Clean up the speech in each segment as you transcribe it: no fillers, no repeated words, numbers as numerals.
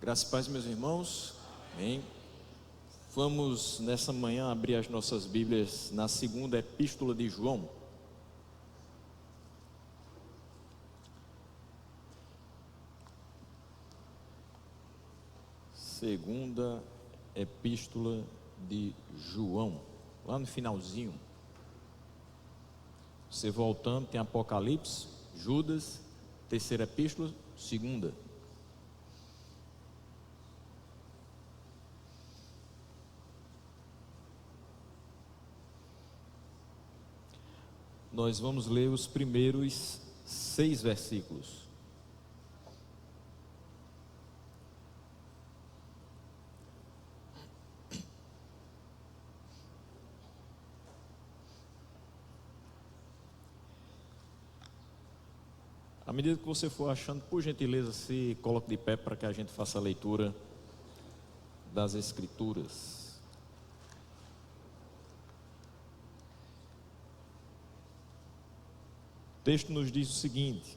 Graças e paz, meus irmãos. Amém. Vamos nessa manhã abrir as nossas Bíblias na segunda epístola de João. Segunda epístola de João, lá no finalzinho. Você voltando, tem Apocalipse, Judas, terceira epístola, segunda. Nós vamos ler os primeiros 6 versículos. À medida que você for achando, por gentileza, se coloque de pé para que a gente faça a leitura das Escrituras. O texto nos diz o seguinte: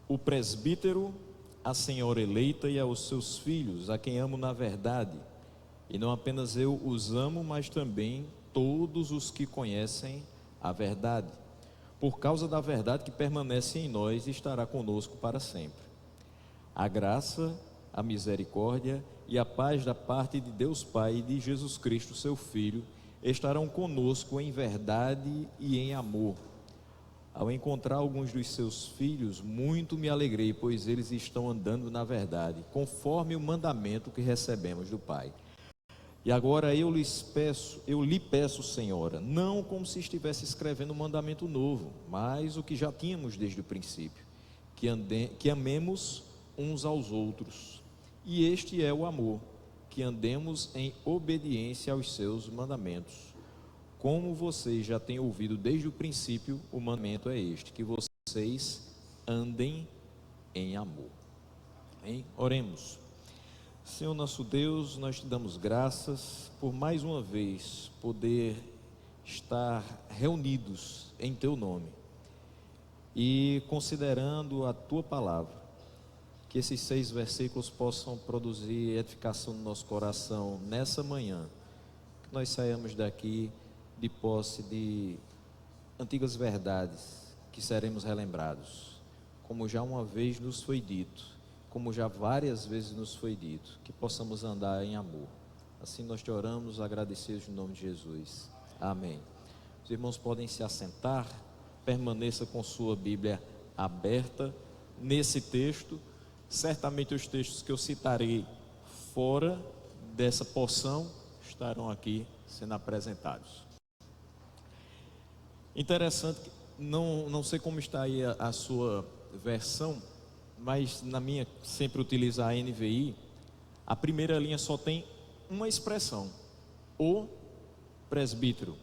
o presbítero, a senhora eleita e aos seus filhos, a quem amo na verdade, e não apenas eu os amo, mas também todos os que conhecem a verdade, por causa da verdade que permanece em nós e estará conosco para sempre. A graça, a misericórdia e a paz da parte de Deus Pai e de Jesus Cristo, seu Filho, estarão conosco em verdade e em amor. Ao encontrar alguns dos seus filhos, muito me alegrei, pois eles estão andando na verdade, conforme o mandamento que recebemos do Pai. E agora eu lhe peço, Senhora, não como se estivesse escrevendo um mandamento novo, mas o que já tínhamos desde o princípio, que amemos uns aos outros. E este é o amor, que andemos em obediência aos seus mandamentos. Como vocês já têm ouvido desde o princípio, o mandamento é este, que vocês andem em amor. Amém? Oremos. Senhor nosso Deus, nós te damos graças por mais uma vez poder estar reunidos em teu nome e considerando a tua palavra, que esses 6 versículos possam produzir edificação no nosso coração nessa manhã, que nós saímos daqui de posse de antigas verdades que seremos relembrados, como já uma vez nos foi dito, como já várias vezes nos foi dito, que possamos andar em amor. Assim nós te oramos, agradecidos em nome de Jesus. Amém. Os irmãos podem se assentar, permaneça com sua Bíblia aberta nesse texto. Certamente os textos que eu citarei fora dessa porção estarão aqui sendo apresentados. Interessante, não sei como está aí a sua versão, mas na minha sempre utilizo a NVI. A primeira linha só tem uma expressão: o presbítero.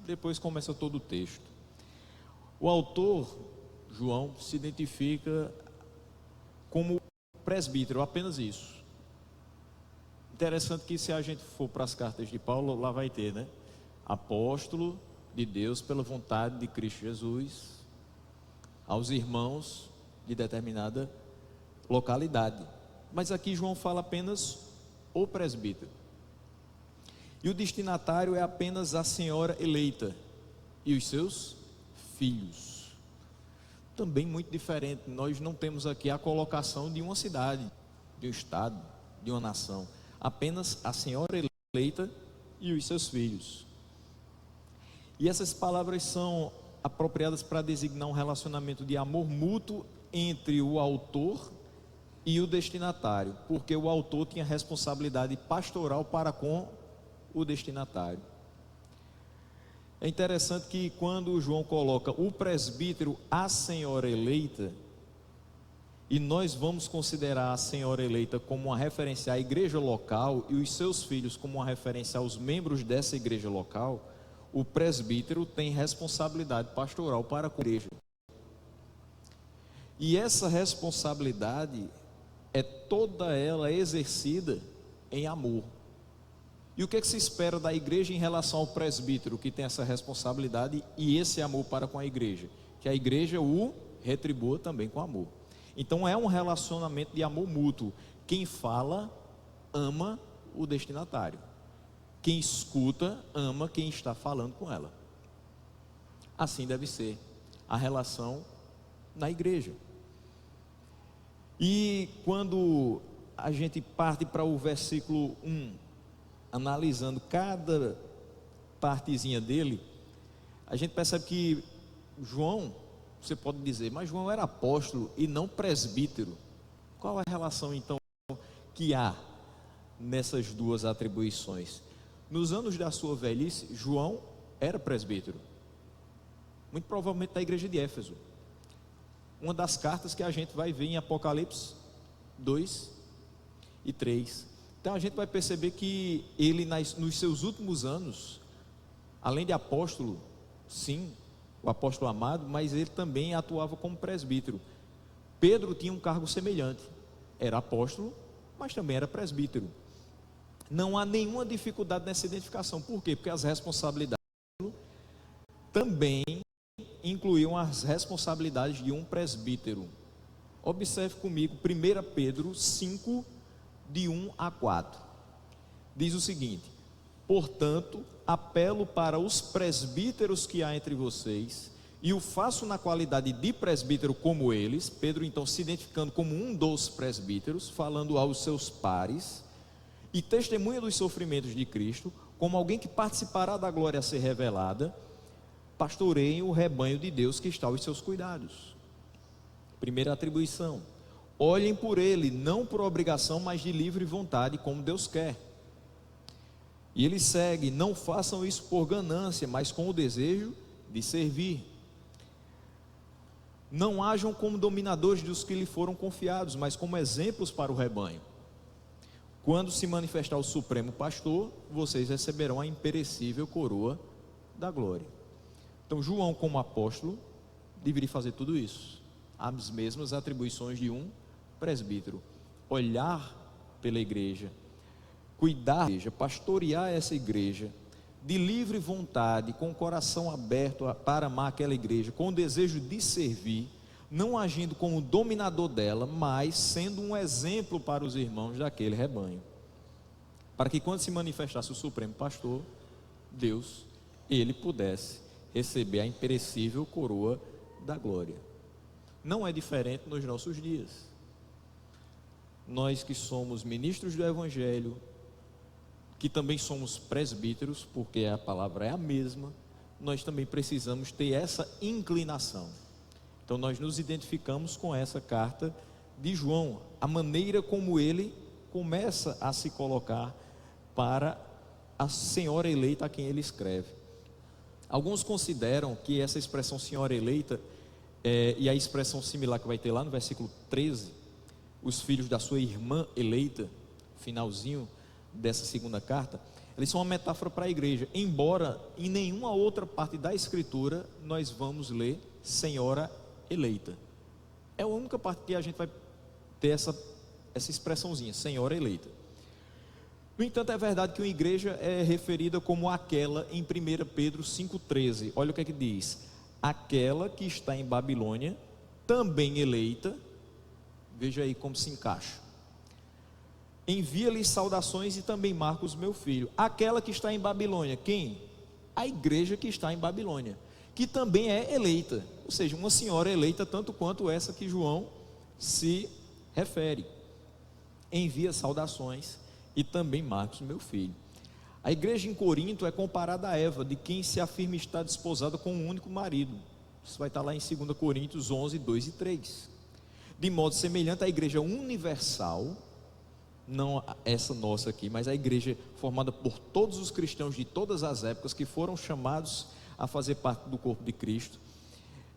Depois começa todo o texto. O autor, João, se identifica como presbítero, apenas isso. Interessante que se a gente for para as cartas de Paulo, lá vai ter, né? Apóstolo de Deus pela vontade de Cristo Jesus aos irmãos de determinada localidade. Mas aqui João fala apenas o presbítero. E o destinatário é apenas a senhora eleita e os seus filhos. Também muito diferente. Nós não temos aqui a colocação de uma cidade, de um estado, de uma nação. Apenas a senhora eleita e os seus filhos. E essas palavras são apropriadas para designar um relacionamento de amor mútuo entre o autor e o destinatário, porque o autor tinha responsabilidade pastoral para com o destinatário. É interessante que quando João coloca o presbítero, a senhora eleita, e nós vamos considerar a senhora eleita como uma referência à igreja local e os seus filhos como uma referência aos membros dessa igreja local, o presbítero tem responsabilidade pastoral para com a igreja. E essa responsabilidade é toda ela exercida em amor. E o que é que se espera da igreja em relação ao presbítero que tem essa responsabilidade e esse amor para com a igreja? Que a igreja o retribua também com amor. Então é um relacionamento de amor mútuo, quem fala ama o destinatário. Quem escuta ama quem está falando com ela. Assim deve ser a relação na igreja. E quando a gente parte para o versículo 1, analisando cada partezinha dele, a gente percebe que João, você pode dizer, mas João era apóstolo e não presbítero. Qual a relação então que há nessas duas atribuições? Nos anos da sua velhice, João era presbítero, muito provavelmente da igreja de Éfeso. Uma das cartas que a gente vai ver em Apocalipse 2 e 3. Então a gente vai perceber que ele nos seus últimos anos, além de apóstolo, sim, o apóstolo amado, mas ele também atuava como presbítero. Pedro tinha um cargo semelhante, era apóstolo, mas também era presbítero. Não há nenhuma dificuldade nessa identificação. Por quê? Porque as responsabilidades também incluíam as responsabilidades de um presbítero. Observe comigo 1 Pedro 5, de 1 a 4. Diz o seguinte: portanto, apelo para os presbíteros que há entre vocês, e o faço na qualidade de presbítero como eles. Pedro então se identificando como um dos presbíteros, falando aos seus pares, e testemunha dos sofrimentos de Cristo, como alguém que participará da glória a ser revelada. Pastoreiem o rebanho de Deus que está aos seus cuidados. Primeira atribuição: olhem por ele, não por obrigação, mas de livre vontade, como Deus quer. E ele segue: não façam isso por ganância, mas com o desejo de servir. Não hajam como dominadores dos que lhe foram confiados, mas como exemplos para o rebanho. Quando se manifestar o Supremo Pastor, vocês receberão a imperecível coroa da glória. Então João, como apóstolo, deveria fazer tudo isso, as mesmas atribuições de um presbítero: olhar pela igreja, cuidar da igreja, pastorear essa igreja, de livre vontade, com o coração aberto para amar aquela igreja, com o desejo de servir, não agindo como dominador dela, mas sendo um exemplo para os irmãos daquele rebanho, para que quando se manifestasse o Supremo Pastor, Deus, ele pudesse receber a imperecível coroa da glória. Não é diferente nos nossos dias. Nós que somos ministros do Evangelho, que também somos presbíteros, porque a palavra é a mesma, nós também precisamos ter essa inclinação. Então nós nos identificamos com essa carta de João, a maneira como ele começa a se colocar para a senhora eleita a quem ele escreve. Alguns consideram que essa expressão senhora eleita e a expressão similar que vai ter lá no versículo 13, os filhos da sua irmã eleita, finalzinho dessa segunda carta, eles são uma metáfora para a igreja, embora em nenhuma outra parte da escritura nós vamos ler senhora eleita. É a única parte que a gente vai ter essa expressãozinha, senhora eleita. No entanto, é verdade que uma igreja é referida como aquela em 1 Pedro 5,13. Olha o que é que diz: aquela que está em Babilônia, também eleita. Veja aí como se encaixa. Envia-lhes saudações e também Marcos, meu filho. Aquela que está em Babilônia, quem? A igreja que está em Babilônia, que também é eleita, ou seja, uma senhora eleita tanto quanto essa que João se refere. Envia saudações e também Marcos, meu filho. A igreja em Corinto é comparada a Eva, de quem se afirma estar desposada com um único marido. Isso vai estar lá em 2 Coríntios 11, 2 e 3. De modo semelhante, a igreja universal, não essa nossa aqui, mas a igreja formada por todos os cristãos de todas as épocas que foram chamados a fazer parte do corpo de Cristo,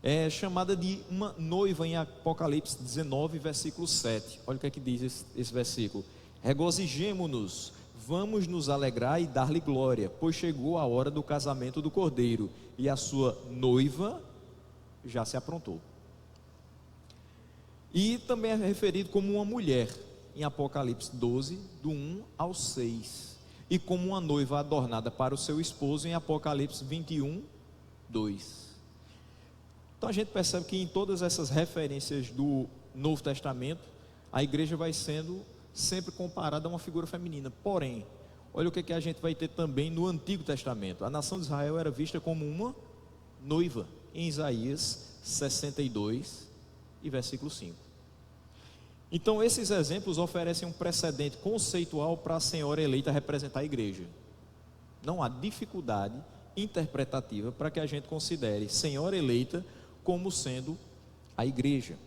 é chamada de uma noiva em Apocalipse 19, versículo 7. Olha o que é que diz esse versículo: regozijemo-nos, vamos nos alegrar e dar-lhe glória, pois chegou a hora do casamento do Cordeiro, e a sua noiva já se aprontou. E também é referido como uma mulher em Apocalipse 12, do 1 ao 6, e como uma noiva adornada para o seu esposo em Apocalipse 21, 2. Então a gente percebe que em todas essas referências do Novo Testamento, a igreja vai sendo sempre comparada a uma figura feminina. Porém, olha o que a gente vai ter também no Antigo Testamento. A nação de Israel era vista como uma noiva, em Isaías 62 e versículo 5. Então esses exemplos oferecem um precedente conceitual para a senhora eleita representar a igreja. Não há dificuldade interpretativa para que a gente considere senhora eleita como sendo a igreja.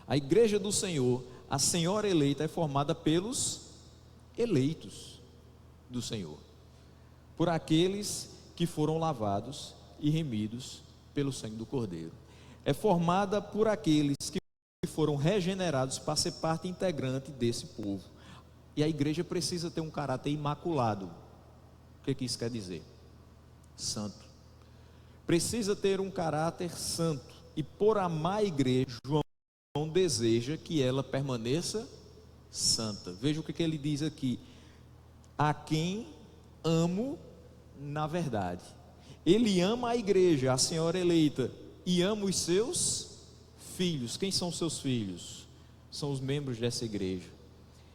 A igreja do Senhor, a senhora eleita, é formada pelos eleitos do Senhor, por aqueles que foram lavados e remidos pelo sangue do Cordeiro. É formada por aqueles que foram regenerados para ser parte integrante desse povo. E a igreja precisa ter um caráter imaculado. O que isso quer dizer? Santo. Precisa ter um caráter santo. E por amar a igreja, João deseja que ela permaneça santa. Veja o que ele diz aqui: a quem amo na verdade. Ele ama a igreja, a senhora eleita, e ama os seus filhos. Quem são os seus filhos? São os membros dessa igreja.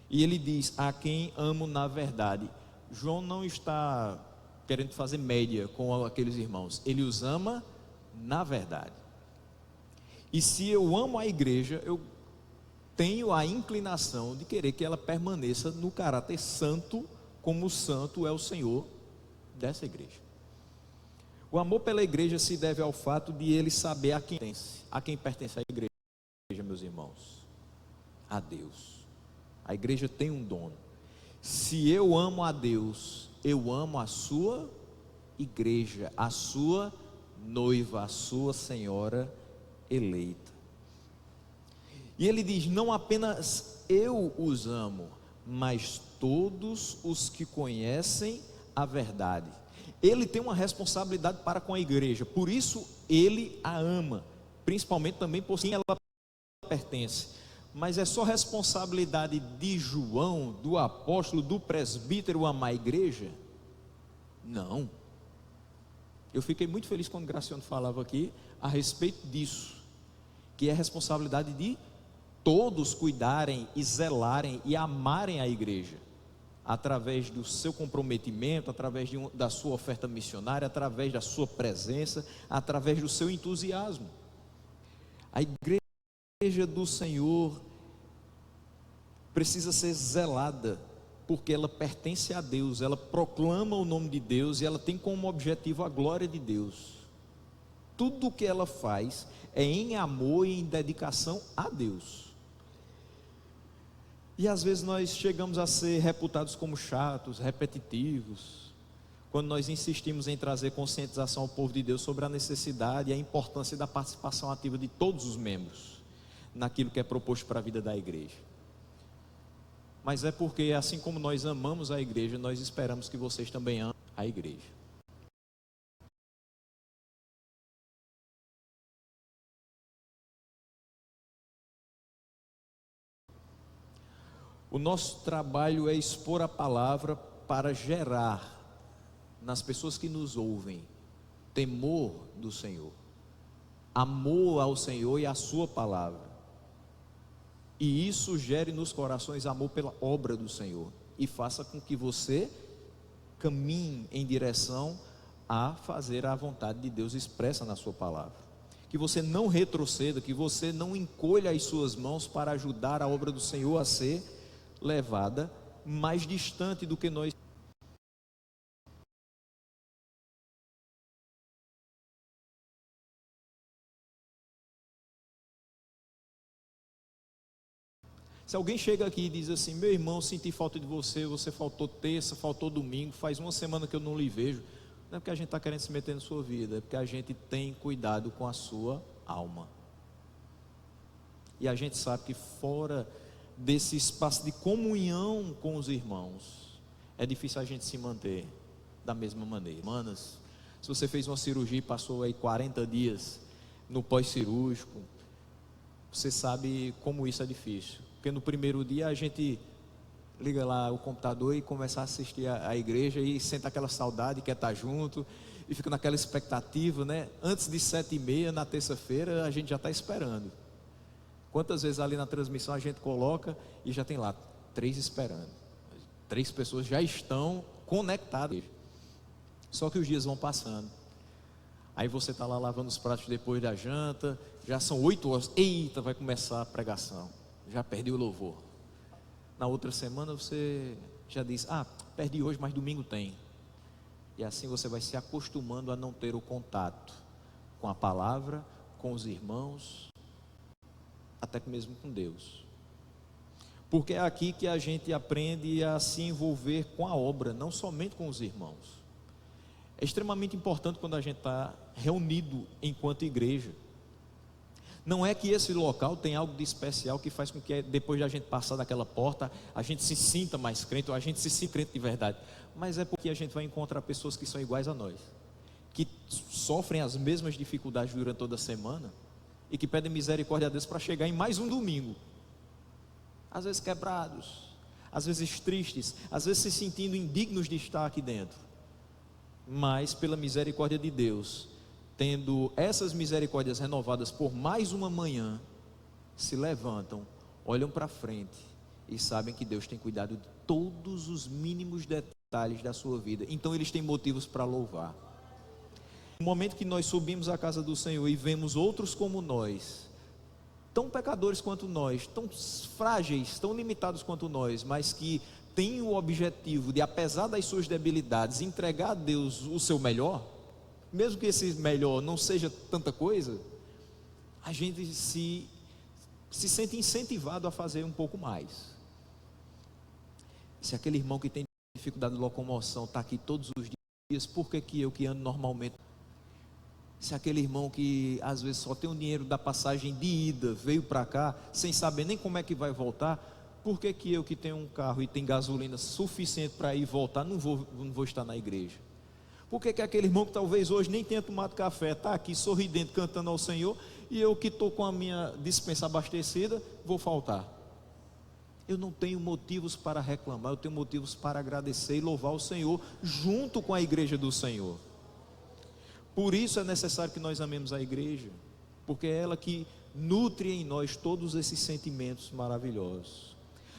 E ele diz: a quem amo na verdade. João não está querendo fazer média com aqueles irmãos, ele os ama na verdade. E se eu amo a igreja, eu tenho a inclinação de querer que ela permaneça no caráter santo, como o santo é o Senhor dessa igreja. O amor pela igreja se deve ao fato de ele saber a quem pertence a igreja, meus irmãos, a Deus. A igreja tem um dono. Se eu amo a Deus, eu amo a sua igreja, a sua noiva, a sua senhora eleita. E ele diz: não apenas eu os amo, mas todos os que conhecem a verdade. Ele tem uma responsabilidade para com a igreja, por isso ele a ama, principalmente também por quem ela pertence. Mas é só responsabilidade de João, do apóstolo, do presbítero amar a igreja? Não. Eu fiquei muito feliz quando Graciano falava aqui a respeito disso, que é responsabilidade de todos cuidarem e zelarem e amarem a igreja, através do seu comprometimento, através da sua oferta missionária, através da sua presença, através do seu entusiasmo. A igreja do Senhor precisa ser zelada, porque ela pertence a Deus, ela proclama o nome de Deus e ela tem como objetivo a glória de Deus. Tudo o que ela faz é em amor e em dedicação a Deus. E às vezes nós chegamos a ser reputados como chatos, repetitivos, quando nós insistimos em trazer conscientização ao povo de Deus sobre a necessidade e a importância da participação ativa de todos os membros naquilo que é proposto para a vida da igreja. Mas é porque, assim como nós amamos a igreja, nós esperamos que vocês também amem a igreja. O nosso trabalho é expor a palavra para gerar nas pessoas que nos ouvem temor do Senhor, amor ao Senhor e à sua palavra. E isso gere nos corações amor pela obra do Senhor e faça com que você caminhe em direção a fazer a vontade de Deus expressa na sua palavra. Que você não retroceda, que você não encolha as suas mãos para ajudar a obra do Senhor a ser levada mais distante do que nós. Se alguém chega aqui e diz assim: meu irmão, senti falta de você, você faltou terça, faltou domingo, faz uma semana que eu não lhe vejo, não é porque a gente está querendo se meter na sua vida, é porque a gente tem cuidado com a sua alma. E a gente sabe que fora desse espaço de comunhão com os irmãos, é difícil a gente se manter da mesma maneira. Manas, se você fez uma cirurgia e passou aí 40 dias no pós-cirúrgico, você sabe como isso é difícil. Porque no primeiro dia a gente liga lá o computador e começa a assistir a igreja e sente aquela saudade, quer estar junto, e fica naquela expectativa, né? Antes de 7h30 na terça-feira a gente já está esperando. Quantas vezes ali na transmissão a gente coloca e já tem lá 3 esperando. 3 pessoas já estão conectadas. Só que os dias vão passando. Aí você está lá lavando os pratos depois da janta, já são 8 horas, eita, vai começar a pregação, já perdi o louvor. Na outra semana você já diz, perdi hoje, mas domingo tem. E assim você vai se acostumando a não ter o contato com a palavra, com os irmãos, até mesmo com Deus. Porque é aqui que a gente aprende a se envolver com a obra, não somente com os irmãos. É extremamente importante quando a gente está reunido enquanto igreja. Não é que esse local tem algo de especial que faz com que depois de a gente passar daquela porta, a gente se sinta mais crente, ou a gente se sinta crente de verdade. Mas é porque a gente vai encontrar pessoas que são iguais a nós, que sofrem as mesmas dificuldades durante toda a semana e que pedem misericórdia a Deus para chegar em mais um domingo. Às vezes quebrados, às vezes tristes, às vezes se sentindo indignos de estar aqui dentro. Mas pela misericórdia de Deus, tendo essas misericórdias renovadas por mais uma manhã, se levantam, olham para frente e sabem que Deus tem cuidado de todos os mínimos detalhes da sua vida. Então eles têm motivos para louvar. No momento que nós subimos à casa do Senhor e vemos outros como nós, tão pecadores quanto nós, tão frágeis, tão limitados quanto nós, mas que tem o objetivo de, apesar das suas debilidades, entregar a Deus o seu melhor, mesmo que esse melhor não seja tanta coisa, a gente se sente incentivado a fazer um pouco mais. Se aquele irmão que tem dificuldade de locomoção está aqui todos os dias, por que eu que ando normalmente? Se aquele irmão que às vezes só tem o dinheiro da passagem de ida, veio para cá, sem saber nem como é que vai voltar, por que eu que tenho um carro e tem gasolina suficiente para ir e voltar, não vou estar na igreja? Por que aquele irmão que talvez hoje nem tenha tomado café, está aqui sorridente, cantando ao Senhor, e eu que estou com a minha despensa abastecida, vou faltar? Eu não tenho motivos para reclamar, eu tenho motivos para agradecer e louvar o Senhor, junto com a igreja do Senhor. Por isso é necessário que nós amemos a igreja, porque é ela que nutre em nós todos esses sentimentos maravilhosos.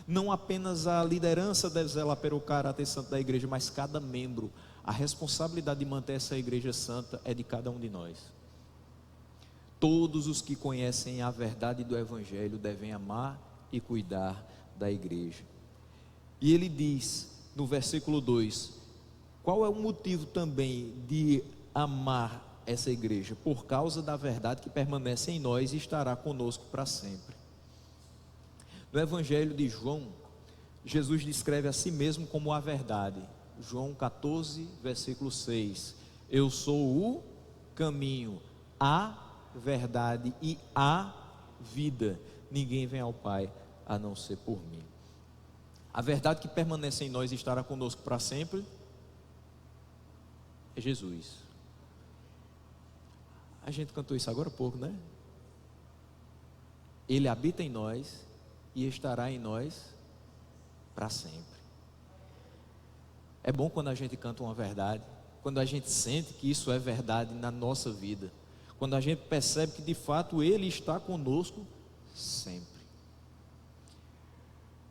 Não apenas a liderança deve zelar pelo caráter santo da igreja, mas cada membro. A responsabilidade de manter essa igreja santa é de cada um de nós. Todos os que conhecem a verdade do Evangelho devem amar e cuidar da igreja. E ele diz no versículo 2, qual é o motivo também de amar essa igreja? Por causa da verdade que permanece em nós e estará conosco para sempre. No Evangelho de João, Jesus descreve a si mesmo como a verdade. João 14, versículo 6. Eu sou o caminho, a verdade e a vida. Ninguém vem ao Pai a não ser por mim. A verdade que permanece em nós e estará conosco para sempre é Jesus. A gente cantou isso agora há pouco, né? Ele habita em nós e estará em nós para sempre. É bom quando a gente canta uma verdade, quando a gente sente que isso é verdade na nossa vida, quando a gente percebe que de fato Ele está conosco sempre.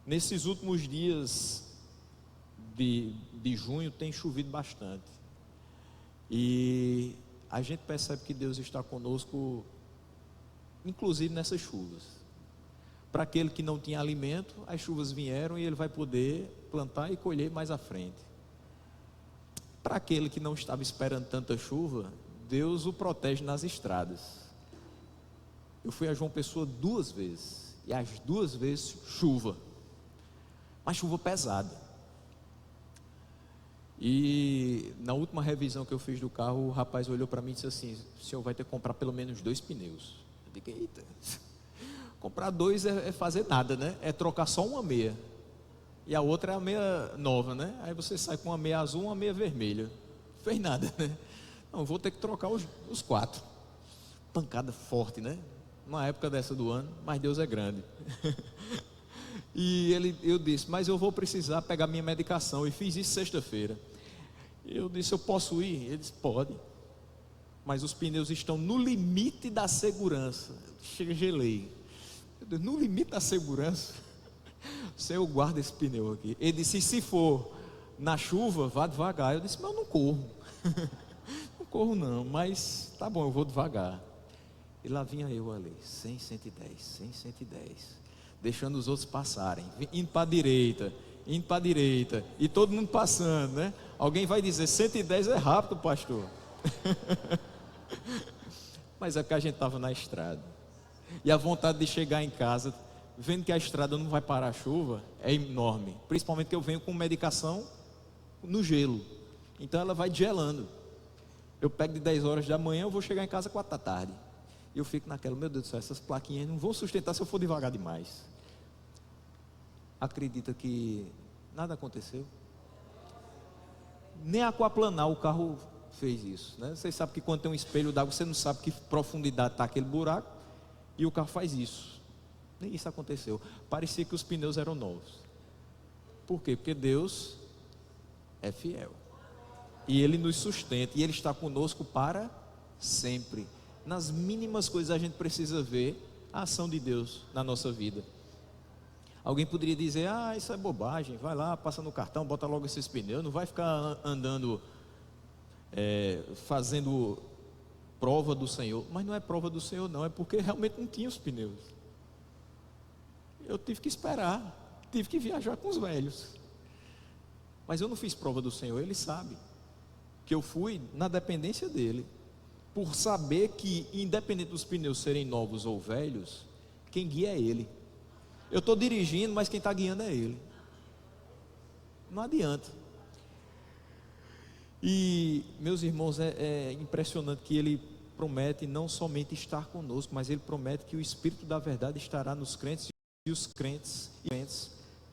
Nesses últimos dias de junho tem chovido bastante, e a gente percebe que Deus está conosco, inclusive nessas chuvas. Para aquele que não tinha alimento, as chuvas vieram e ele vai poder plantar e colher mais à frente. Para aquele que não estava esperando tanta chuva, Deus o protege nas estradas. Eu fui a João Pessoa 2 vezes, e as 2 vezes chuva, mas chuva pesada. E na última revisão que eu fiz do carro, o rapaz olhou para mim e disse assim: o senhor vai ter que comprar pelo menos 2 pneus. Eu digo, eita, comprar 2 é fazer nada, né? É trocar só uma meia, e a outra é a meia nova, né? Aí você sai com uma meia azul, uma meia vermelha, não fez nada, né? Não, vou ter que trocar os 4. Pancada forte, né? Numa época dessa do ano, mas Deus é grande. E eu disse, mas eu vou precisar pegar minha medicação, e fiz isso sexta-feira. Eu disse, eu posso ir? Ele disse, pode, mas os pneus estão no limite da segurança. Chega, gelei. Eu disse, no limite da segurança? Senhor, guarda esse pneu aqui. Ele disse: se for na chuva, vá devagar. Eu disse: mas eu não corro. Não corro não, mas tá bom, eu vou devagar. E lá vinha eu ali, 100, 110, 100, 110, deixando os outros passarem, indo para a direita, indo para a direita, e todo mundo passando, né? Alguém vai dizer: 110 é rápido, pastor. Mas é porque a gente estava na estrada, e a vontade de chegar em casa, vendo que a estrada não vai parar a chuva, é enorme. Principalmente que eu venho com medicação no gelo, então ela vai gelando. Eu pego de 10 horas da manhã, eu vou chegar em casa 4 da tarde. E eu fico naquela: meu Deus do céu, essas plaquinhas não vão sustentar se eu for devagar demais. Acredita que nada aconteceu? Nem aquaplanar o carro fez isso, né? Vocês sabem que quando tem um espelho d'água, você não sabe que profundidade está aquele buraco, e o carro faz isso. Nem isso aconteceu. Parecia que os pneus eram novos. Por quê? Porque Deus é fiel, e Ele nos sustenta, e Ele está conosco para sempre. Nas mínimas coisas a gente precisa ver a ação de Deus na nossa vida. Alguém poderia dizer: ah, isso é bobagem, vai lá, passa no cartão, bota logo esses pneus, não vai ficar andando, fazendo prova do Senhor. Mas não é prova do Senhor não, é porque realmente não tinha os pneus. Eu tive que esperar, tive que viajar com os velhos. Mas eu não fiz prova do Senhor, Ele sabe que eu fui na dependência dEle, por saber que, independente dos pneus serem novos ou velhos, quem guia é Ele. Eu estou dirigindo, mas quem está guiando é Ele. Não adianta. E, meus irmãos, é impressionante que Ele promete não somente estar conosco, mas Ele promete que o Espírito da verdade estará nos crentes, e os crentes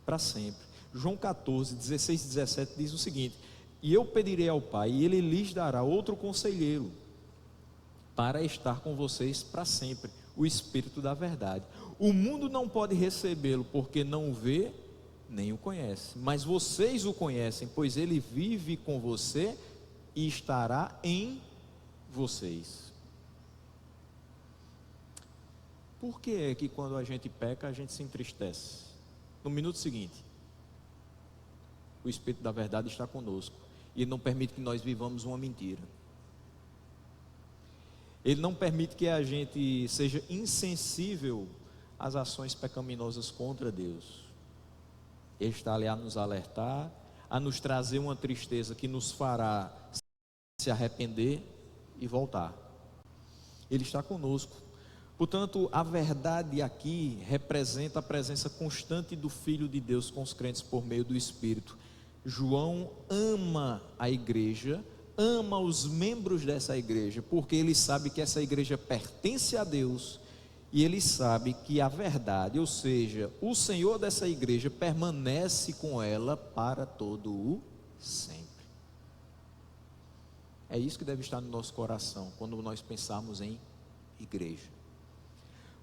para sempre. João 14, 16 e 17 diz o seguinte: e eu pedirei ao Pai, e Ele lhes dará outro conselheiro, para estar com vocês para sempre, o Espírito da verdade. O mundo não pode recebê-lo, porque não o vê, nem o conhece, mas vocês o conhecem, pois Ele vive com você e estará em vocês. Por que é que quando a gente peca, a gente se entristece? No minuto seguinte, o Espírito da verdade está conosco, e Ele não permite que nós vivamos uma mentira. Ele não permite que a gente seja insensível às ações pecaminosas contra Deus. Ele está ali a nos alertar, a nos trazer uma tristeza que nos fará se arrepender e voltar. Ele está conosco. Portanto, a verdade aqui representa a presença constante do Filho de Deus com os crentes por meio do Espírito. João ama a igreja, ama os membros dessa igreja, porque ele sabe que essa igreja pertence a Deus, e ele sabe que a verdade, ou seja, o Senhor dessa igreja permanece com ela para todo o sempre. É isso que deve estar no nosso coração quando nós pensarmos em igreja.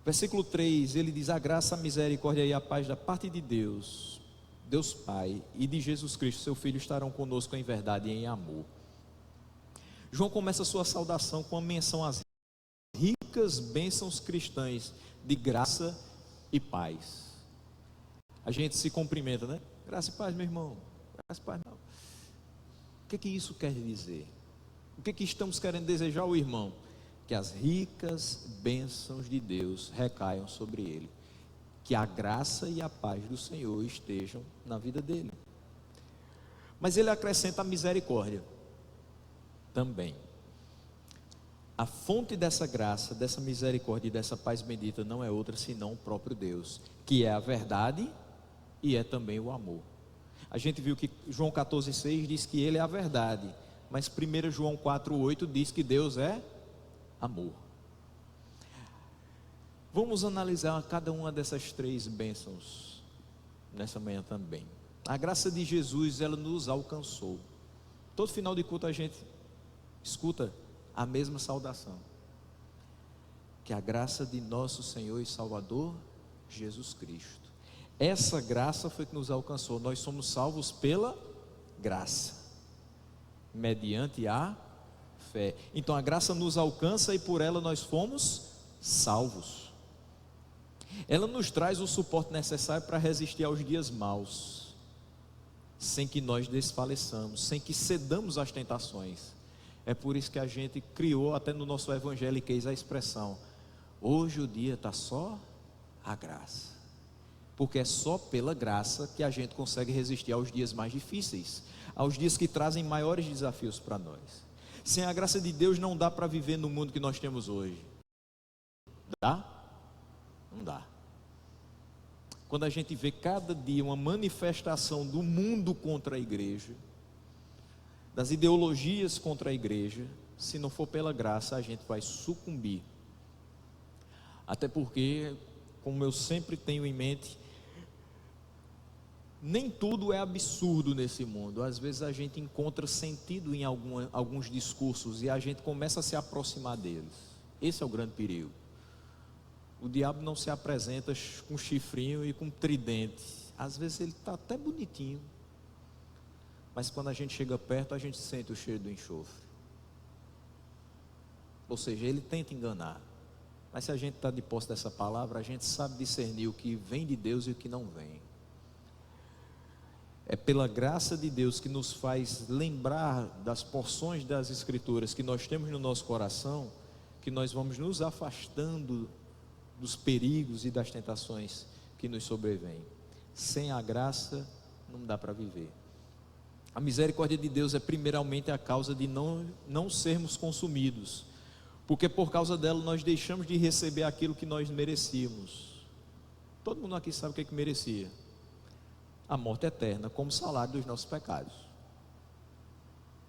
Versículo 3, ele diz: a graça, a misericórdia e a paz da parte de Deus, Deus Pai, e de Jesus Cristo, seu Filho, estarão conosco em verdade e em amor. João começa a sua saudação com a menção às ricas bênçãos cristãs de graça e paz. A gente se cumprimenta, né? Graça e paz, meu irmão. Graça e paz, meu irmão. O que isso quer dizer? O que estamos querendo desejar ao irmão? Que as ricas bênçãos de Deus recaiam sobre ele, que a graça e a paz do Senhor estejam na vida dele. Mas ele acrescenta a misericórdia também. A fonte dessa graça, dessa misericórdia e dessa paz bendita não é outra senão o próprio Deus, que é a verdade e é também o amor. A gente viu que João 14,6 diz que ele é a verdade, mas 1 João 4,8 diz que Deus é amor. Vamos analisar cada uma dessas três bênçãos nessa manhã também. A graça de Jesus, ela nos alcançou. Todo final de culto a gente escuta a mesma saudação: que a graça de nosso Senhor e Salvador Jesus Cristo. Essa graça foi que nos alcançou. Nós somos salvos pela graça, mediante a fé. Então a graça nos alcança e por ela nós fomos salvos. Ela nos traz o suporte necessário para resistir aos dias maus, sem que nós desfaleçamos, sem que cedamos às tentações. É por isso que a gente criou até no nosso evangeliquez a expressão: hoje o dia está só a graça. Porque é só pela graça que a gente consegue resistir aos dias mais difíceis, aos dias que trazem maiores desafios para nós. Sem a graça de Deus não dá para viver no mundo que nós temos hoje. Dá? Não dá. Quando a gente vê cada dia uma manifestação do mundo contra a igreja, das ideologias contra a igreja, se não for pela graça, a gente vai sucumbir. Até porque, como eu sempre tenho em mente, nem tudo é absurdo nesse mundo. Às vezes a gente encontra sentido em alguns discursos e a gente começa a se aproximar deles. Esse é o grande perigo. O diabo não se apresenta com chifrinho e com tridente. Às vezes ele está até bonitinho, mas quando a gente chega perto, a gente sente o cheiro do enxofre. Ou seja, ele tenta enganar. Mas se a gente está de posse dessa palavra, a gente sabe discernir o que vem de Deus e o que não vem. É pela graça de Deus que nos faz lembrar das porções das Escrituras que nós temos no nosso coração, que nós vamos nos afastando dos perigos e das tentações que nos sobrevêm. Sem a graça não dá para viver. A misericórdia de Deus é primeiramente a causa de não sermos consumidos, porque por causa dela nós deixamos de receber aquilo que nós merecíamos. Todo mundo aqui sabe o que merecia: a morte eterna como salário dos nossos pecados.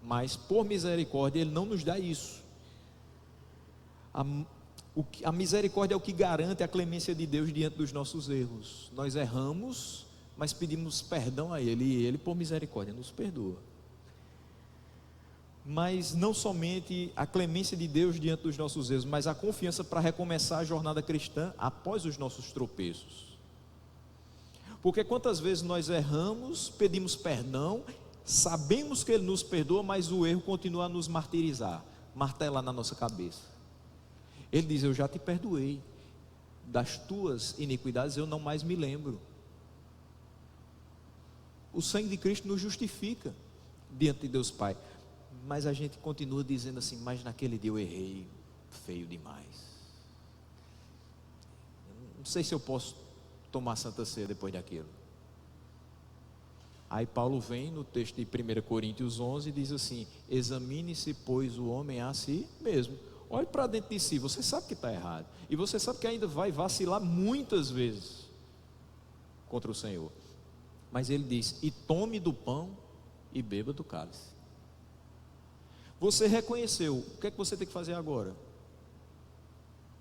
Mas por misericórdia Ele não nos dá isso. A misericórdia é o que garante a clemência de Deus diante dos nossos erros. Nós erramos, mas pedimos perdão a Ele, e Ele por misericórdia nos perdoa. Mas não somente a clemência de Deus diante dos nossos erros, mas a confiança para recomeçar a jornada cristã após os nossos tropeços. Porque quantas vezes nós erramos, pedimos perdão, sabemos que Ele nos perdoa, mas o erro continua a nos martirizar, martelar na nossa cabeça. Ele diz: eu já te perdoei, das tuas iniquidades eu não mais me lembro. O sangue de Cristo nos justifica diante de Deus Pai. Mas a gente continua dizendo assim: mas naquele dia eu errei feio demais. Não sei se eu posso tomar Santa Ceia depois daquilo. Aí Paulo vem no texto de 1 Coríntios 11 e diz assim: examine-se, pois, o homem a si mesmo. Olhe para dentro de si, você sabe que está errado, e você sabe que ainda vai vacilar muitas vezes contra o Senhor. Mas ele diz: e tome do pão e beba do cálice. Você reconheceu, o que é que você tem que fazer agora?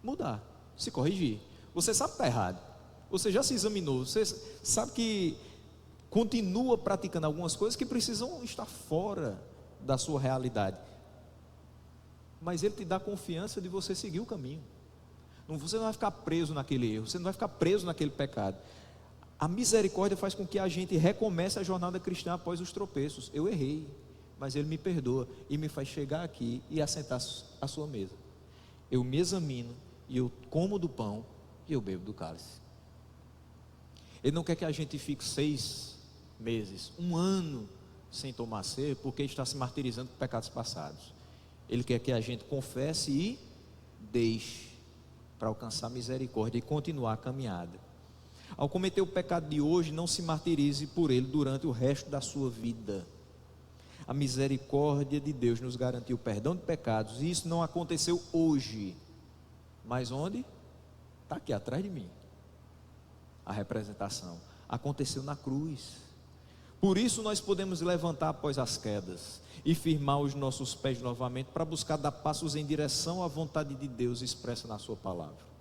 Mudar, se corrigir. Você sabe que está errado, você já se examinou, você sabe que continua praticando algumas coisas que precisam estar fora da sua realidade, mas Ele te dá confiança de você seguir o caminho. Você não vai ficar preso naquele erro, você não vai ficar preso naquele pecado. A misericórdia faz com que a gente recomece a jornada cristã após os tropeços. Eu errei, mas Ele me perdoa e me faz chegar aqui e assentar à sua mesa. Eu me examino e eu como do pão e eu bebo do cálice. Ele não quer que a gente fique 6 meses, 1 ano sem tomar ceia, porque está se martirizando por pecados passados. Ele quer que a gente confesse e deixe para alcançar misericórdia e continuar a caminhada. Ao cometer o pecado de hoje, não se martirize por ele durante o resto da sua vida. A misericórdia de Deus nos garantiu o perdão de pecados, e isso não aconteceu hoje. Mas onde? Está aqui atrás de mim. A representação aconteceu na cruz. Por isso nós podemos levantar após as quedas e firmar os nossos pés novamente para buscar dar passos em direção à vontade de Deus expressa na sua palavra.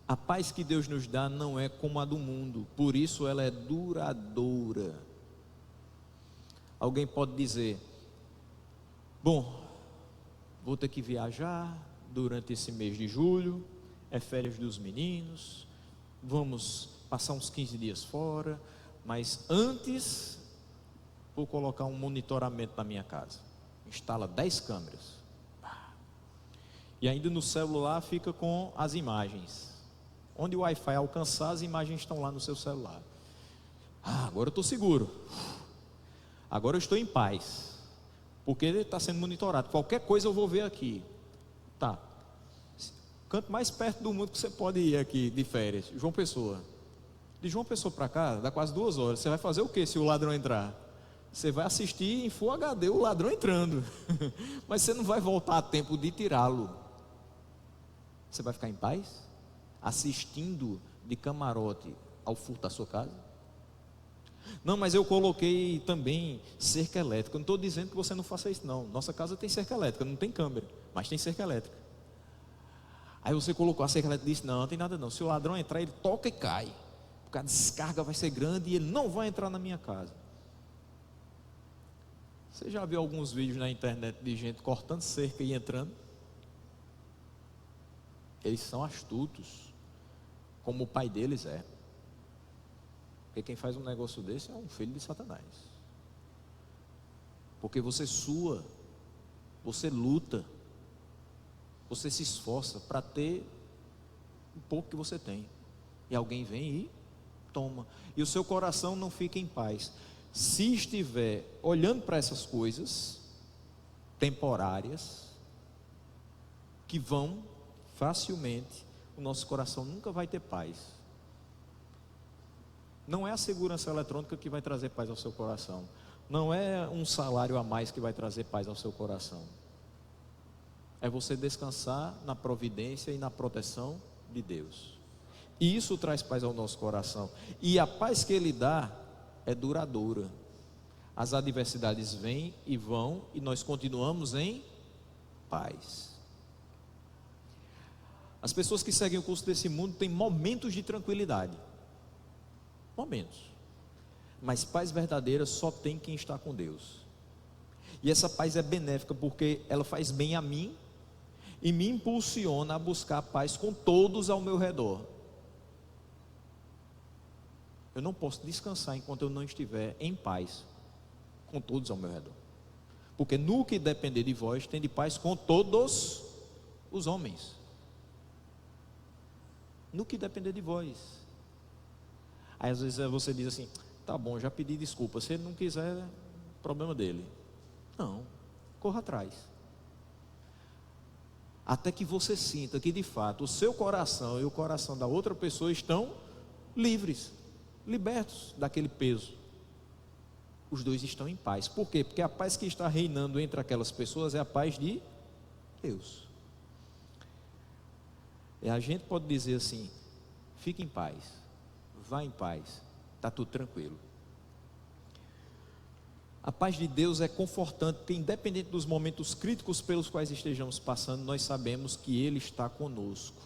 A paz que Deus nos dá não é como a do mundo, por isso ela é duradoura. Alguém pode dizer: bom, vou ter que viajar durante esse mês de julho, é férias dos meninos, vamos passar uns 15 dias fora, mas antes vou colocar um monitoramento na minha casa. Instala 10 câmeras. E ainda no celular fica com as imagens. Onde o Wi-Fi alcançar, as imagens estão lá no seu celular. Agora eu estou seguro. Agora eu estou em paz. Porque ele está sendo monitorado. Qualquer coisa eu vou ver aqui. Tá. O canto mais perto do mundo que você pode ir aqui de férias, João Pessoa. De João Pessoa para cá, dá quase 2 horas. Você vai fazer o que se o ladrão entrar? Você vai assistir em Full HD o ladrão entrando. Mas você não vai voltar a tempo de tirá-lo. Você vai ficar em paz? Assistindo de camarote ao furto da sua casa? Não, mas eu coloquei também cerca elétrica. Eu não estou dizendo que você não faça isso, não. Nossa casa tem cerca elétrica, não tem câmera, mas tem cerca elétrica. Aí você colocou a cerca elétrica e disse: não, não tem nada não. Se o ladrão entrar, ele toca e cai, porque a descarga vai ser grande e ele não vai entrar na minha casa. Você já viu alguns vídeos na internet de gente cortando cerca e entrando? Eles são astutos, como o pai deles é. Porque quem faz um negócio desse é um filho de Satanás. Porque você sua, você luta, você se esforça para ter um pouco que você tem. E alguém vem e toma. E o seu coração não fica em paz. Se estiver olhando para essas coisas temporárias, que vão facilmente, o nosso coração nunca vai ter paz. Não é a segurança eletrônica que vai trazer paz ao seu coração. Não é um salário a mais que vai trazer paz ao seu coração. É você descansar na providência e na proteção de Deus. E isso traz paz ao nosso coração. E a paz que Ele dá é duradoura. As adversidades vêm e vão e nós continuamos em paz. As pessoas que seguem o curso desse mundo têm momentos de tranquilidade. Momentos. Mas paz verdadeira só tem quem está com Deus. E essa paz é benéfica porque ela faz bem a mim e me impulsiona a buscar paz com todos ao meu redor. Eu não posso descansar enquanto eu não estiver em paz com todos ao meu redor. Porque no que depender de vós, tem de paz com todos os homens. No que depender de vós. Aí às vezes você diz assim: tá bom, já pedi desculpa. Se ele não quiser, problema dele. Não, corra atrás. Até que você sinta que de fato o seu coração e o coração da outra pessoa estão livres, libertos daquele peso. Os dois estão em paz. Por quê? Porque a paz que está reinando entre aquelas pessoas é a paz de Deus. E a gente pode dizer assim: fique em paz, vá em paz, está tudo tranquilo. A paz de Deus é confortante, porque independente dos momentos críticos pelos quais estejamos passando, nós sabemos que Ele está conosco,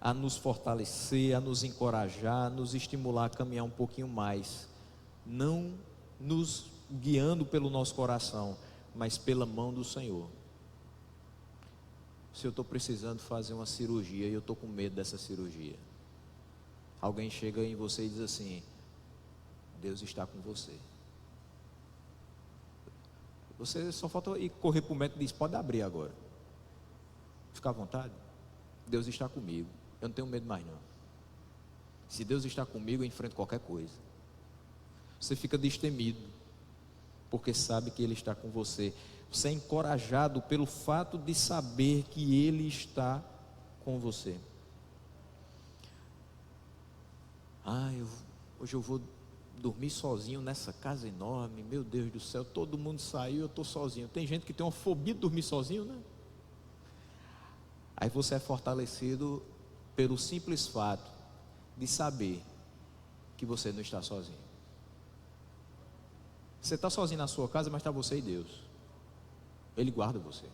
a nos fortalecer, a nos encorajar, a nos estimular a caminhar um pouquinho mais, não nos guiando pelo nosso coração, mas pela mão do Senhor. Se eu estou precisando fazer uma cirurgia e eu estou com medo dessa cirurgia, alguém chega em você e diz assim: Deus está com você. Você só falta ir correr para o médico e diz: pode abrir agora, fica à vontade. Deus está comigo, eu não tenho medo mais não. Se Deus está comigo, eu enfrento qualquer coisa. Você fica destemido, porque sabe que Ele está com você. Você é encorajado pelo fato de saber que Ele está com você. Hoje eu vou dormir sozinho nessa casa enorme. Meu Deus do céu, todo mundo saiu, eu estou sozinho. Tem gente que tem uma fobia de dormir sozinho, né? Aí você é fortalecido pelo simples fato de saber que você não está sozinho. Você está sozinho na sua casa, mas está você e Deus. Ele guarda você.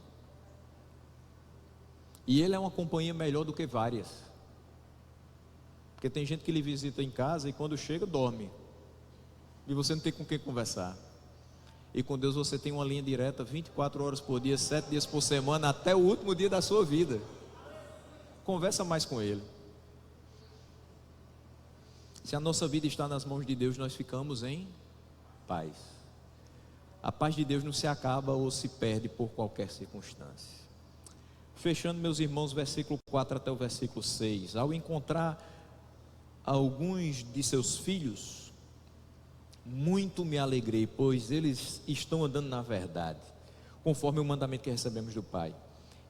E Ele é uma companhia melhor do que várias. Porque tem gente que lhe visita em casa e quando chega dorme. E você não tem com quem conversar. E com Deus você tem uma linha direta 24 horas por dia, 7 dias por semana, até o último dia da sua vida. Conversa mais com Ele. Se a nossa vida está nas mãos de Deus, nós ficamos em paz. A paz de Deus não se acaba ou se perde por qualquer circunstância. Fechando, meus irmãos, versículo 4 até o versículo 6. Ao encontrar alguns de seus filhos, muito me alegrei, pois eles estão andando na verdade, conforme o mandamento que recebemos do Pai.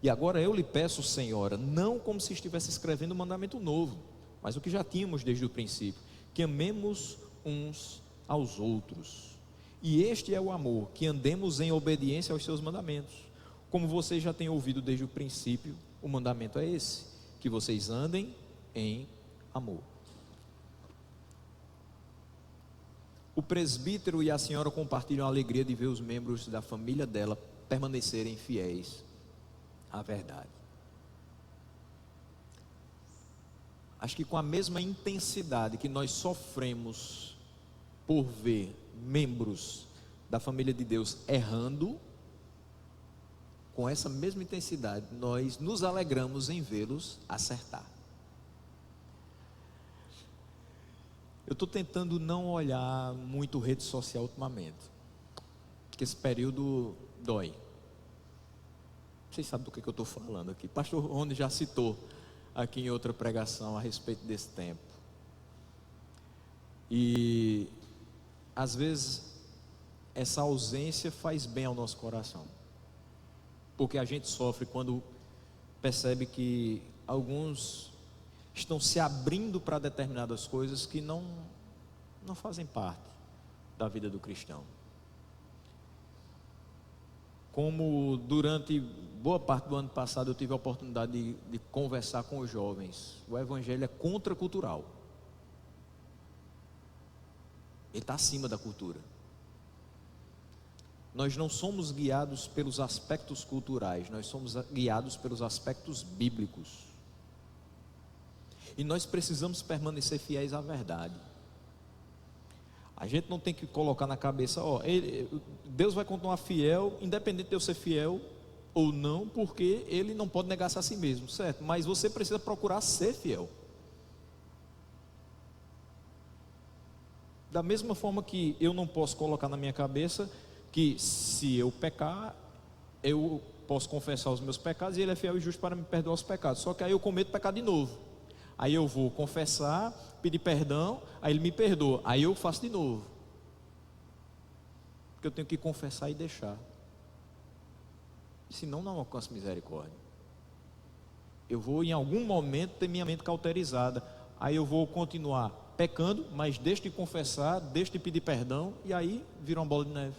E agora eu lhe peço, Senhora, não como se estivesse escrevendo um mandamento novo, mas o que já tínhamos desde o princípio, que amemos uns aos outros. E este é o amor, que andemos em obediência aos seus mandamentos. Como vocês já têm ouvido desde o princípio, o mandamento é esse, que vocês andem em amor. O presbítero e a senhora compartilham a alegria de ver os membros da família dela permanecerem fiéis à verdade. Acho que com a mesma intensidade que nós sofremos por ver membros da família de Deus errando, com essa mesma intensidade nós nos alegramos em vê-los acertar. Eu estou tentando não olhar muito rede social ultimamente, porque esse período dói. Vocês sabem do que eu estou falando aqui. Pastor Rony já citou aqui em outra pregação a respeito desse tempo. E às vezes essa ausência faz bem ao nosso coração, porque a gente sofre quando percebe que alguns estão se abrindo para determinadas coisas que não fazem parte da vida do cristão. Como durante boa parte do ano passado eu tive a oportunidade de conversar com os jovens, o evangelho é contracultural. Ele está acima da cultura. Nós não somos guiados pelos aspectos culturais, nós somos guiados pelos aspectos bíblicos. E nós precisamos permanecer fiéis à verdade. A gente não tem que colocar na cabeça, Deus vai continuar fiel, independente de eu ser fiel ou não, porque Ele não pode negar-se a si mesmo, certo? Mas você precisa procurar ser fiel. Da mesma forma que eu não posso colocar na minha cabeça que se eu pecar, eu posso confessar os meus pecados e Ele é fiel e justo para me perdoar os pecados. Só que aí eu cometo pecado de novo. Aí eu vou confessar, pedir perdão, aí Ele me perdoa, aí eu faço de novo. Porque eu tenho que confessar e deixar. Senão não alcanço misericórdia. Eu vou em algum momento ter minha mente cauterizada. Aí eu vou continuar pecando, mas deixo de confessar, deixo de pedir perdão, e aí vira uma bola de neve.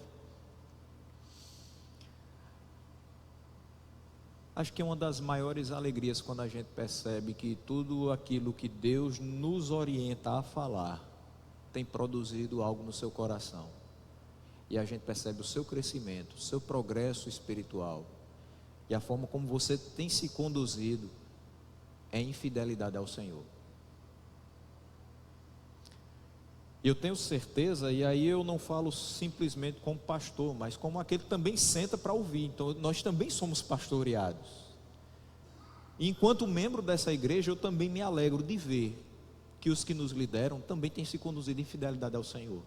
Acho que é uma das maiores alegrias quando a gente percebe que tudo aquilo que Deus nos orienta a falar tem produzido algo no seu coração. E a gente percebe o seu crescimento, o seu progresso espiritual. E a forma como você tem se conduzido em fidelidade ao Senhor. Eu tenho certeza, e aí eu não falo simplesmente como pastor, mas como aquele que também senta para ouvir. Então nós também somos pastoreados. E enquanto membro dessa igreja, eu também me alegro de ver que os que nos lideram também têm se conduzido em fidelidade ao Senhor.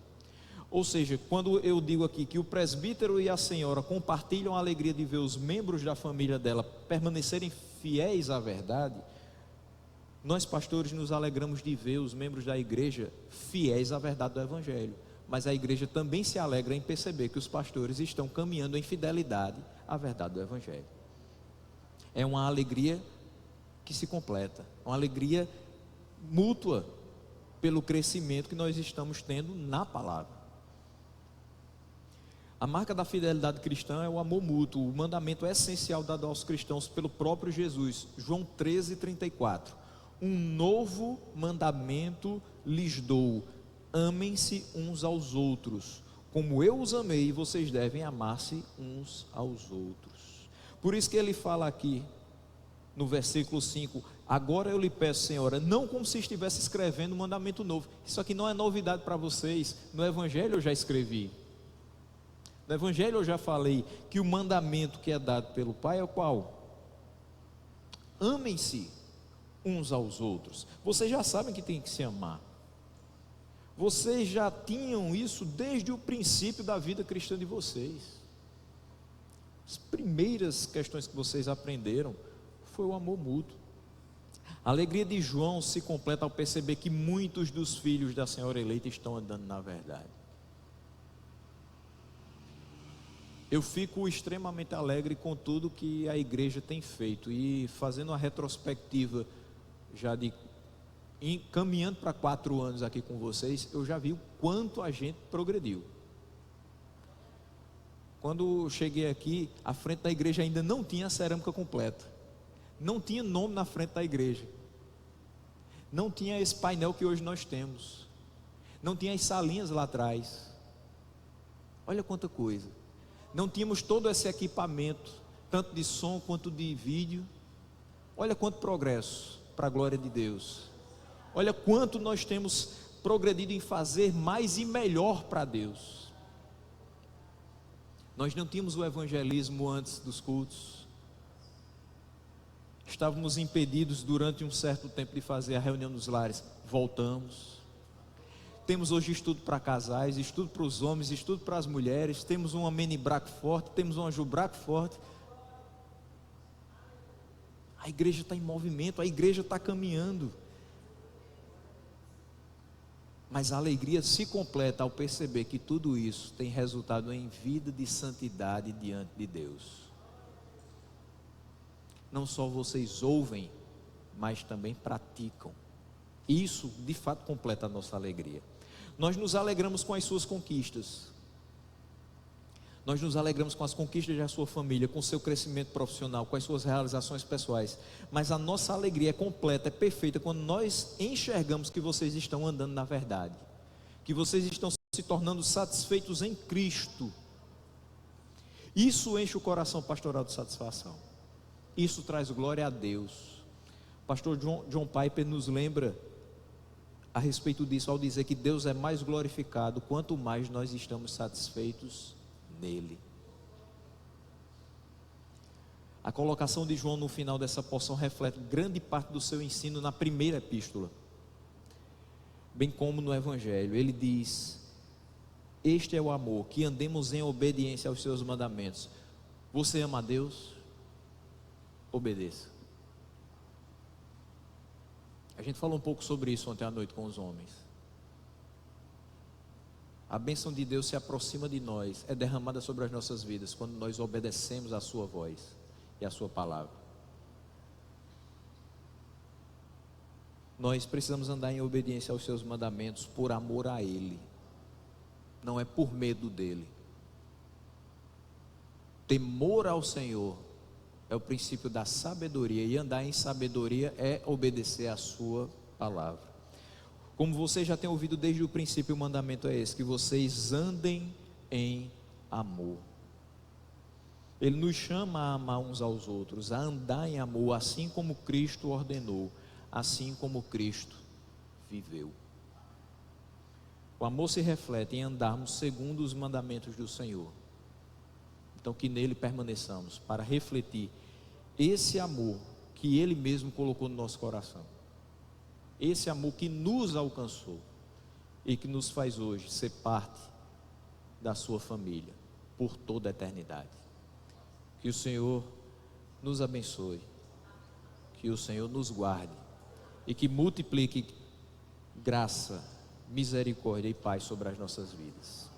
Ou seja, quando eu digo aqui que o presbítero e a senhora compartilham a alegria de ver os membros da família dela permanecerem fiéis à verdade, nós pastores nos alegramos de ver os membros da igreja fiéis à verdade do evangelho. Mas a igreja também se alegra em perceber que os pastores estão caminhando em fidelidade à verdade do evangelho. É uma alegria que se completa, uma alegria mútua pelo crescimento que nós estamos tendo na palavra. A marca da fidelidade cristã é o amor mútuo, o mandamento essencial dado aos cristãos pelo próprio Jesus. João 13:34. Um novo mandamento lhes dou: amem-se uns aos outros, como eu os amei, vocês devem amar-se uns aos outros. Por isso que ele fala aqui no versículo 5: agora eu lhe peço, Senhora, não como se estivesse escrevendo um mandamento novo. Isso aqui não é novidade para vocês, no evangelho eu já escrevi. No evangelho eu já falei que o mandamento que é dado pelo Pai é o qual? Amem-se uns aos outros. Vocês já sabem que tem que se amar. Vocês já tinham isso desde o princípio da vida cristã de vocês. As primeiras questões que vocês aprenderam foi o amor mútuo. A alegria de João se completa ao perceber que muitos dos filhos da senhora eleita estão andando na verdade. Eu fico extremamente alegre com tudo que a igreja tem feito, e fazendo uma retrospectiva já caminhando para 4 anos aqui com vocês, eu já vi o quanto a gente progrediu. Quando cheguei aqui, a frente da igreja ainda não tinha a cerâmica completa, não tinha nome na frente da igreja, não tinha esse painel que hoje nós temos, não tinha as salinhas lá atrás. Olha quanta coisa. Não tínhamos todo esse equipamento, tanto de som quanto de vídeo. Olha quanto progresso para a glória de Deus. Olha quanto nós temos progredido em fazer mais e melhor para Deus. Nós não tínhamos o evangelismo antes dos cultos. Estávamos impedidos durante um certo tempo de fazer a reunião nos lares. Voltamos. Temos hoje estudo para casais, estudo para os homens, estudo para as mulheres. Temos uma mini braco forte, temos uma Ju braco forte. A igreja está em movimento, a igreja está caminhando. Mas a alegria se completa ao perceber que tudo isso tem resultado em vida de santidade diante de Deus. Não só vocês ouvem, mas também praticam. Isso de fato completa a nossa alegria. Nós nos alegramos com as suas conquistas. Nós nos alegramos com as conquistas da sua família, com o seu crescimento profissional, com as suas realizações pessoais. Mas a nossa alegria é completa, é perfeita, quando nós enxergamos que vocês estão andando na verdade, que vocês estão se tornando satisfeitos em Cristo. Isso enche o coração pastoral de satisfação. Isso traz glória a Deus. O pastor John Piper nos lembra a respeito disso ao dizer que Deus é mais glorificado quanto mais nós estamos satisfeitos nele. A colocação de João no final dessa porção reflete grande parte do seu ensino na primeira epístola, bem como no Evangelho. Ele diz: este é o amor, que andemos em obediência aos seus mandamentos. Você ama a Deus? Obedeça. A gente falou um pouco sobre isso ontem à noite com os homens. A bênção de Deus se aproxima de nós, é derramada sobre as nossas vidas quando nós obedecemos a sua voz e a sua palavra. Nós precisamos andar em obediência aos seus mandamentos por amor a Ele, não é por medo dEle. Temor ao Senhor é o princípio da sabedoria, e andar em sabedoria é obedecer a sua palavra. Como vocês já têm ouvido desde o princípio, o mandamento é esse: que vocês andem em amor. Ele nos chama a amar uns aos outros, a andar em amor, assim como Cristo ordenou, assim como Cristo viveu. O amor se reflete em andarmos segundo os mandamentos do Senhor. Então que nele permaneçamos, para refletir esse amor que Ele mesmo colocou no nosso coração, esse amor que nos alcançou e que nos faz hoje ser parte da sua família por toda a eternidade. Que o Senhor nos abençoe, que o Senhor nos guarde e que multiplique graça, misericórdia e paz sobre as nossas vidas.